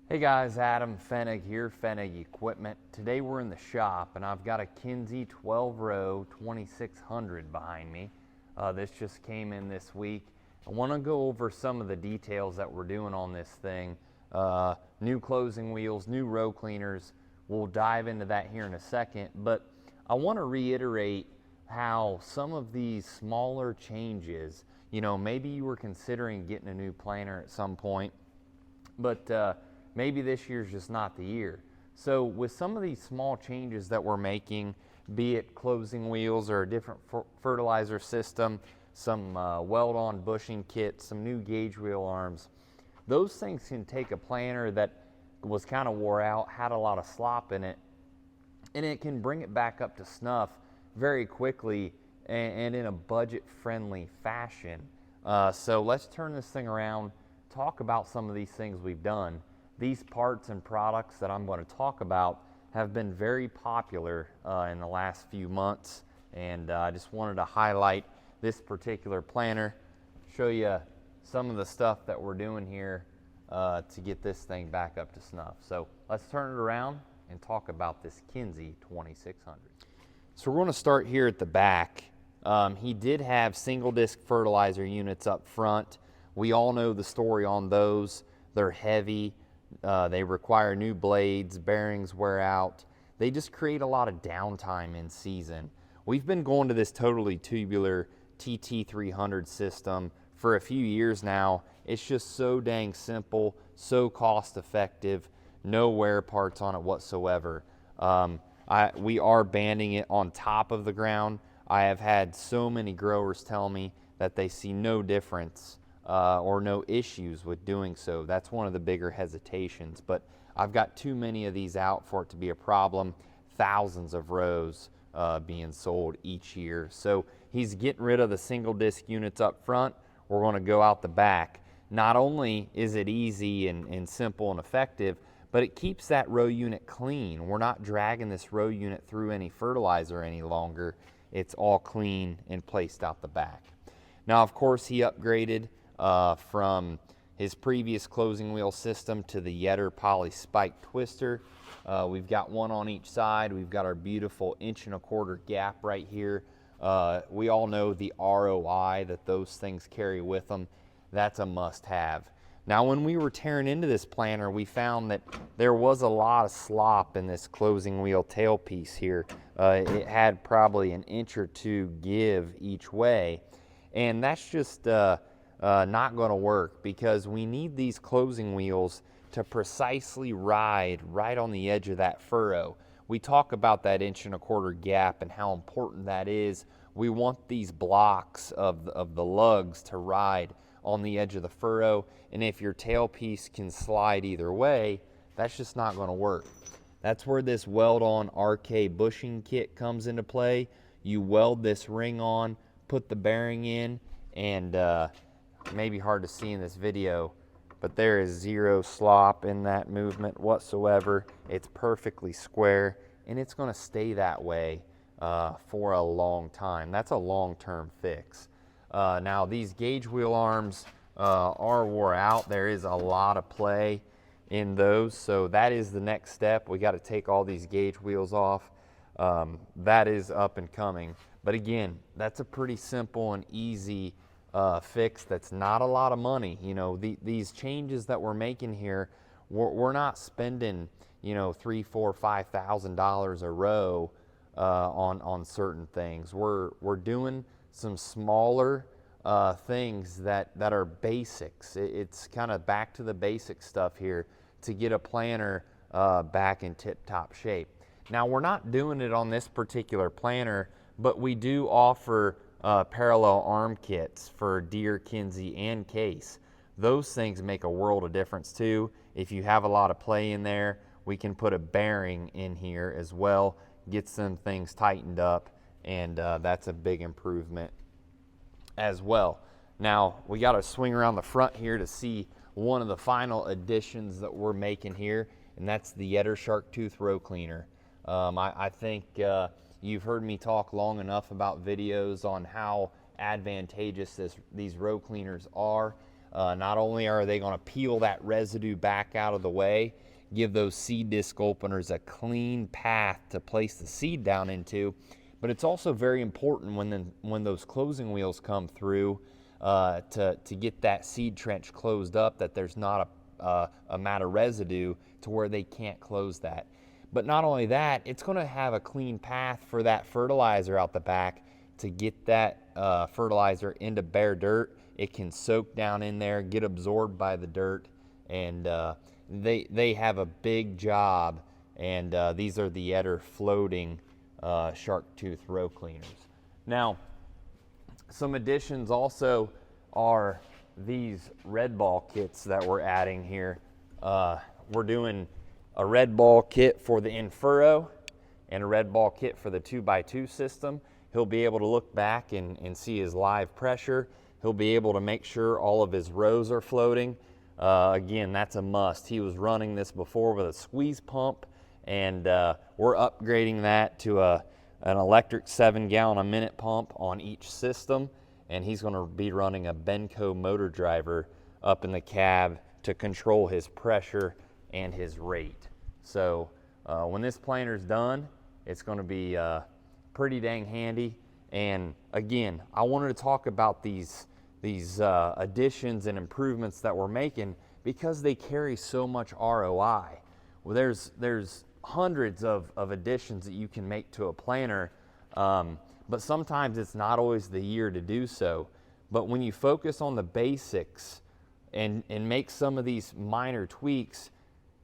Hey guys, Adam Fenig here, Fenig Equipment. Today we're in the shop and I've got a Kinze 12 row 2600 behind me. This just came in this week. I want to go over some of the details that we're doing on this thing. New closing wheels, new row cleaners. We'll dive into that here in a second, but I want to reiterate how some of these smaller changes, maybe you were considering getting a new planter at some point, but maybe this year's just not the year. So with some of these small changes that we're making, be it closing wheels or a different fertilizer system, some weld-on bushing kits, some new gauge wheel arms, those things can take a planter that was kind of wore out, had a lot of slop in it, and it can bring it back up to snuff very quickly and in a budget-friendly fashion. So let's turn this thing around, talk about some of these things we've done. These parts and products that I'm going to talk about have been very popular in the last few months, and I just wanted to highlight this particular planter, show you some of the stuff that we're doing here to get this thing back up to snuff. So let's turn it around and talk about this Kinze 2600. So we're going to start here at the back. He did have single disc fertilizer units up front. We all know the story on those. They're heavy. They require new blades, bearings wear out. They just create a lot of downtime in season. We've been going to this totally tubular TT300 system for a few years now. It's just so dang simple, so cost effective, no wear parts on it whatsoever. We are banding it on top of the ground. I have had so many growers tell me that they see no difference or no issues with doing so. That's one of the bigger hesitations, but I've got too many of these out for it to be a problem. Thousands of rows being sold each year. So he's getting rid of the single disc units up front. We're going to go out the back. Not only is it easy and simple and effective, but it keeps that row unit clean. We're not dragging this row unit through any fertilizer any longer. It's all clean and placed out the back. Now, of course, he upgraded from his previous closing wheel system to the Yetter poly spike twister. We've got one on each side. We've got our beautiful 1.25 inch gap right here. We all know the ROI that those things carry with them. That's a must-have. Now, when we were tearing into this planter, we found that there was a lot of slop in this closing wheel tailpiece here. It had probably 1 inch or 2 give each way, and that's just not going to work, because we need these closing wheels to precisely ride right on the edge of that furrow. We talk about that 1.25 inch gap and how important that is. We want these blocks of the lugs to ride on the edge of the furrow, and if your tailpiece can slide either way, that's just not going to work. That's where this weld-on RK bushing kit comes into play. You weld this ring on, put the bearing in, and maybe hard to see in this video, but there is zero slop in that movement whatsoever. It's perfectly square, and it's going to stay that way for a long time. That's a long-term fix. Now, these gauge wheel arms are wore out. There is a lot of play in those, so that is the next step. We got to take all these gauge wheels off. That is up and coming, but again, that's a pretty simple and easy fix. That's not a lot of money. These changes that we're making here, we're not spending $3,000, $4,000, $5,000 a row on certain things. We're doing some smaller things that are basics. It's kind of back to the basic stuff here to get a planter back in tip-top shape. Now, we're not doing it on this particular planter, but we do offer parallel arm kits for Deere, Kinze, and Case. Those things make a world of difference too. If you have a lot of play in there, we can put a bearing in here as well, get some things tightened up, and that's a big improvement as well. Now, we got to swing around the front here to see one of the final additions that we're making here, and that's the Yetter Shark Tooth Row Cleaner. I think you've heard me talk long enough about videos on how advantageous these row cleaners are. Not only are they going to peel that residue back out of the way, give those seed disc openers a clean path to place the seed down into, but it's also very important when those closing wheels come through to get that seed trench closed up, that there's not a amount of residue to where they can't close that. But not only that, it's going to have a clean path for that fertilizer out the back to get that fertilizer into bare dirt. It can soak down in there, get absorbed by the dirt, and they have a big job. And these are the Eder floating shark tooth row cleaners. Now, some additions also are these red ball kits that we're adding here. We're doing a red ball kit for the in-furrow and a red ball kit for the 2x2 system. He'll be able to look back and see his live pressure. He'll be able to make sure all of his rows are floating. Again, that's a must. He was running this before with a squeeze pump, and we're upgrading that to an electric 7-gallon-a-minute pump on each system, and he's going to be running a Benco motor driver up in the cab to control his pressure and his rate. So when this planter's done, it's going to be pretty dang handy. And again, I wanted to talk about these additions and improvements that we're making because they carry so much ROI. Well, there's hundreds of additions that you can make to a planter, but sometimes it's not always the year to do so. But when you focus on the basics and make some of these minor tweaks,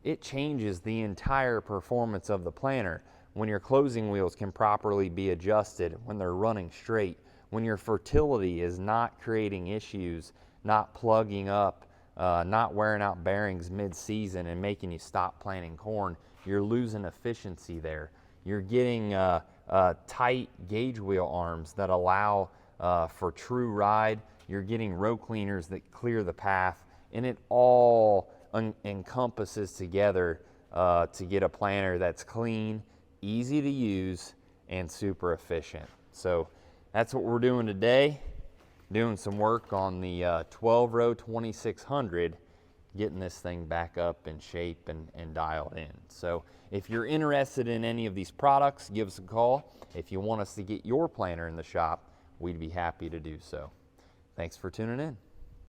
it changes the entire performance of the planter. When your closing wheels can properly be adjusted, when they're running straight, when your fertility is not creating issues, not plugging up, not wearing out bearings mid-season and making you stop planting corn, you're losing efficiency there. You're getting tight gauge wheel arms that allow for true ride. You're getting row cleaners that clear the path, and it all encompasses together to get a planter that's clean, easy to use, and super efficient. So that's what we're doing today, doing some work on the 12-row 2600, getting this thing back up in shape and dialed in. So if you're interested in any of these products, give us a call. If you want us to get your planter in the shop, we'd be happy to do so. Thanks for tuning in.